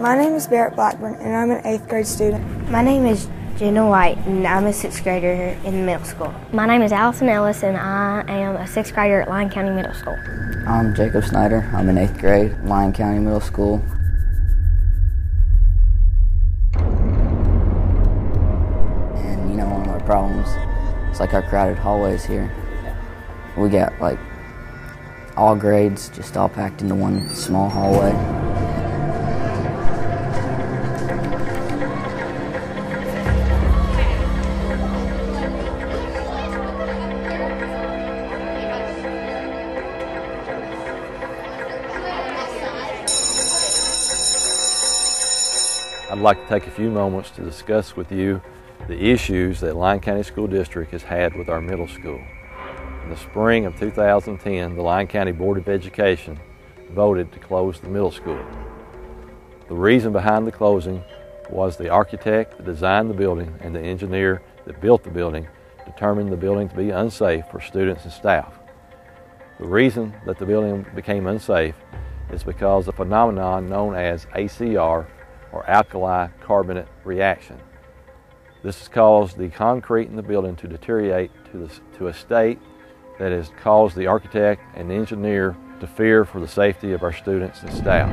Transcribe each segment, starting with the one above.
My name is Barrett Blackburn, and I'm an 8th grade student. My name is Jenna White, and I'm a 6th grader in middle school. My name is Allison Ellis, and I am a 6th grader at Lyon County Middle School. I'm Jacob Snyder. I'm in 8th grade, Lyon County Middle School. And you know, one of our problems is like our crowded hallways here. We got like all grades just all packed into one small hallway. I'd like to take a few moments to discuss with you the issues that Lyon County School District has had with our middle school. In the spring of 2010, the Lyon County Board of Education voted to close the middle school. The reason behind the closing was the architect that designed the building and the engineer that built the building determined the building to be unsafe for students and staff. The reason that the building became unsafe is because of a phenomenon known as ACR, or alkali carbonate reaction. This has caused the concrete in the building to deteriorate to a state that has caused the architect and the engineer to fear for the safety of our students and staff.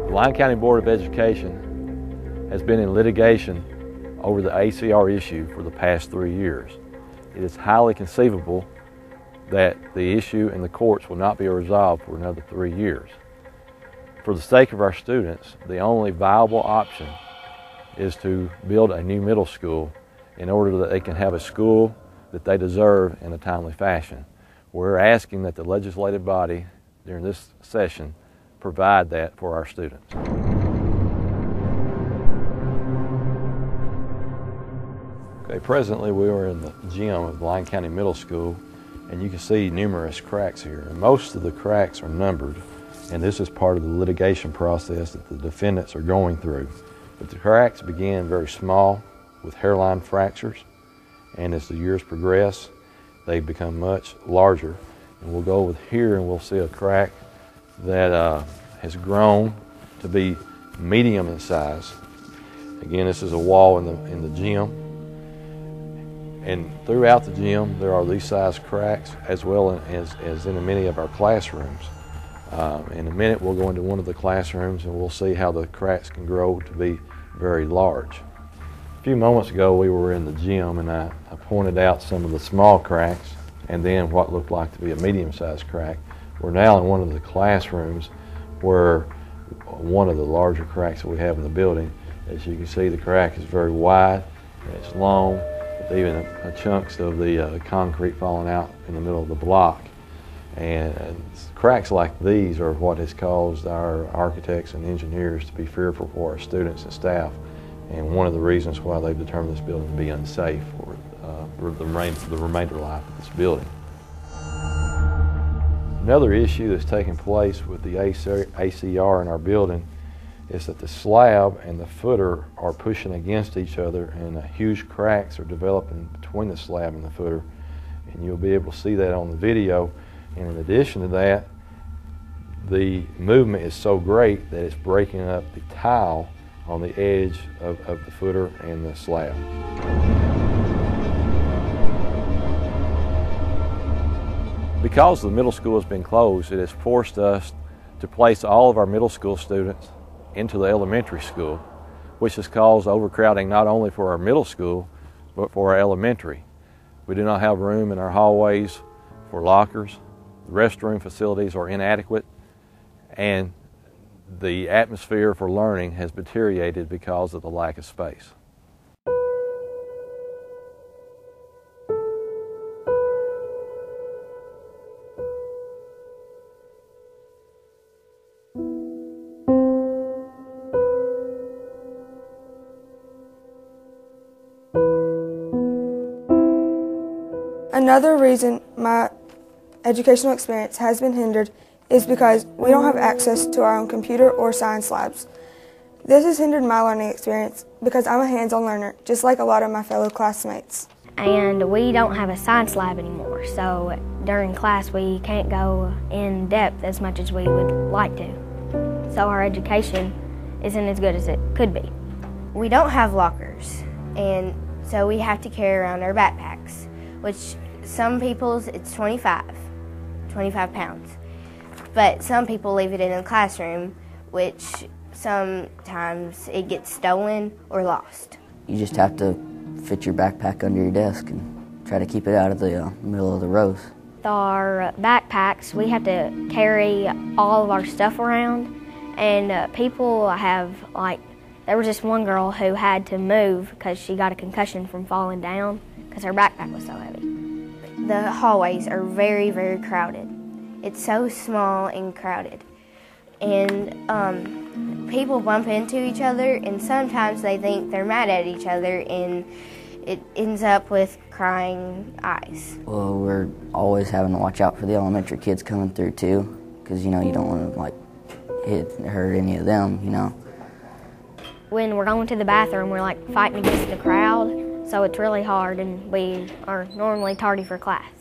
The Lyon County Board of Education has been in litigation over the ACR issue for the past 3 years. It is highly conceivable that the issue in the courts will not be resolved for another 3 years. For the sake of our students, the only viable option is to build a new middle school in order that they can have a school that they deserve in a timely fashion. We're asking that the legislative body during this session provide that for our students. Okay, presently we are in the gym of Lyon County Middle School, and you can see numerous cracks here. And most of the cracks are numbered, and this is part of the litigation process that the defendants are going through. But the cracks began very small with hairline fractures, and as the years progress, they become much larger. And we'll go over here and we'll see a crack that has grown to be medium in size. Again, this is a wall in the gym, and throughout the gym there are these size cracks as well as in many of our classrooms. In a minute we'll go into one of the classrooms and we'll see how the cracks can grow to be very large. A few moments ago we were in the gym and I pointed out some of the small cracks and then what looked like to be a medium-sized crack. We're now in one of the classrooms where one of the larger cracks that we have in the building. As you can see, the crack is very wide and it's long, with even chunks of the concrete falling out in the middle of the block. And cracks like these are what has caused our architects and engineers to be fearful for our students and staff, and one of the reasons why they've determined this building to be unsafe for the remainder life of this building. Another issue that's taking place with the ACR in our building is that the slab and the footer are pushing against each other, and huge cracks are developing between the slab and the footer, and you'll be able to see that on the video. And in addition to that, the movement is so great that it's breaking up the tile on the edge of the footer and the slab. Because the middle school has been closed, it has forced us to place all of our middle school students into the elementary school, which has caused overcrowding not only for our middle school, but for our elementary. We do not have room in our hallways for lockers. The restroom facilities are inadequate, and the atmosphere for learning has deteriorated because of the lack of space. Another reason my educational experience has been hindered is because we don't have access to our own computer or science labs. This has hindered my learning experience because I'm a hands-on learner, just like a lot of my fellow classmates. And we don't have a science lab anymore, so during class we can't go in depth as much as we would like to. So our education isn't as good as it could be. We don't have lockers, and so we have to carry around our backpacks, which some people's it's 25 pounds. But some people leave it in the classroom, which sometimes it gets stolen or lost. You just have to fit your backpack under your desk and try to keep it out of the middle of the rows. With our backpacks, we have to carry all of our stuff around, and people have, there was just one girl who had to move because she got a concussion from falling down because her backpack was so heavy. The hallways are very, very crowded. It's so small and crowded. And people bump into each other, and sometimes they think they're mad at each other, and it ends up with crying eyes. Well, we're always having to watch out for the elementary kids coming through too, because you don't want to hit or hurt any of them, When we're going to the bathroom, we're fighting against the crowd, so it's really hard, and we are normally tardy for class.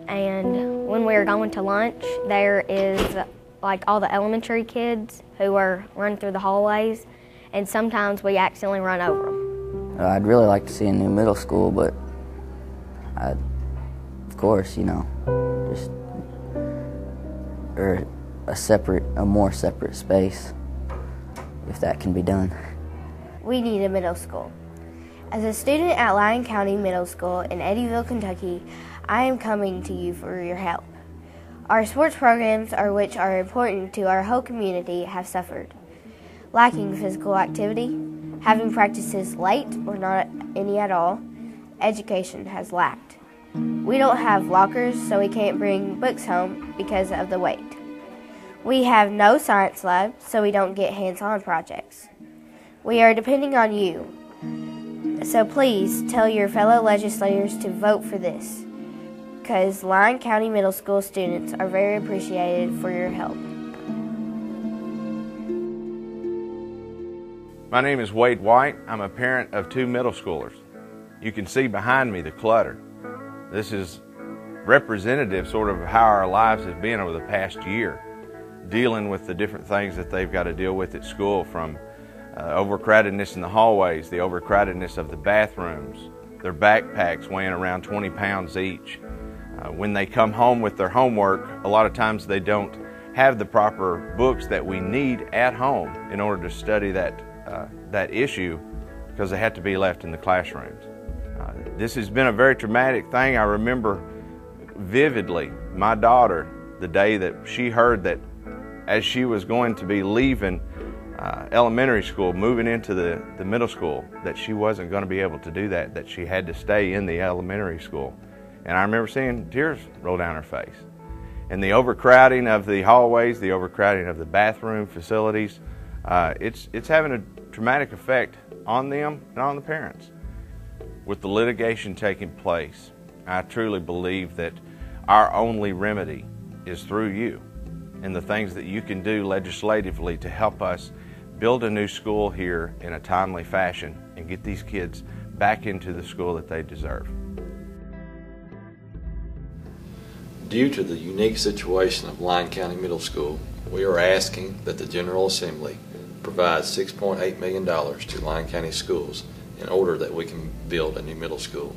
And when we're going to lunch, there is all the elementary kids who are running through the hallways, and sometimes we accidentally run over them. I'd really like to see a new middle school, but of course, just or a more separate space, if that can be done. We need a middle school. As a student at Lyon County Middle School in Eddyville, Kentucky, I am coming to you for your help. Our sports programs, which are important to our whole community, have suffered. Lacking physical activity, having practices late or not any at all, education has lacked. We don't have lockers, so we can't bring books home because of the weight. We have no science lab, so we don't get hands-on projects. We are depending on you. So please tell your fellow legislators to vote for this, because Lyon County Middle School students are very appreciated for your help. My name is Wade White. I'm a parent of 2 middle schoolers. You can see behind me the clutter. This is representative sort of how our lives have been over the past year, dealing with the different things that they've got to deal with at school, from overcrowdedness in the hallways, the overcrowdedness of the bathrooms, their backpacks weighing around 20 pounds each. When they come home with their homework, a lot of times they don't have the proper books that we need at home in order to study that issue, because they had to be left in the classrooms. This has been a very traumatic thing. I remember vividly my daughter, the day that she heard that as she was going to be leaving elementary school, moving into the middle school, that she wasn't going to be able to do that she had to stay in the elementary school. And I remember seeing tears roll down her face. And the overcrowding of the hallways, the overcrowding of the bathroom facilities, it's having a traumatic effect on them and on the parents. With the litigation taking place, I truly believe that our only remedy is through you and the things that you can do legislatively to help us build a new school here in a timely fashion and get these kids back into the school that they deserve. Due to the unique situation of Lyon County Middle School, we are asking that the General Assembly provide $6.8 million to Lyon County schools in order that we can build a new middle school.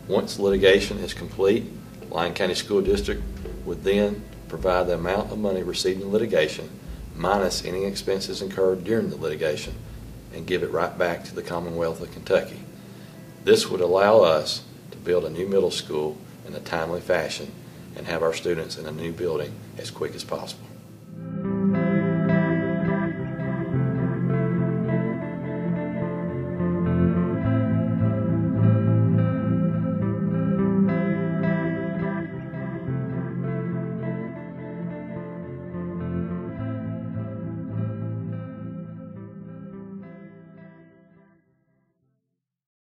Once litigation is complete, Lyon County School District would then provide the amount of money received in litigation minus any expenses incurred during the litigation and give it right back to the Commonwealth of Kentucky. This would allow us to build a new middle school in a timely fashion and have our students in a new building as quick as possible.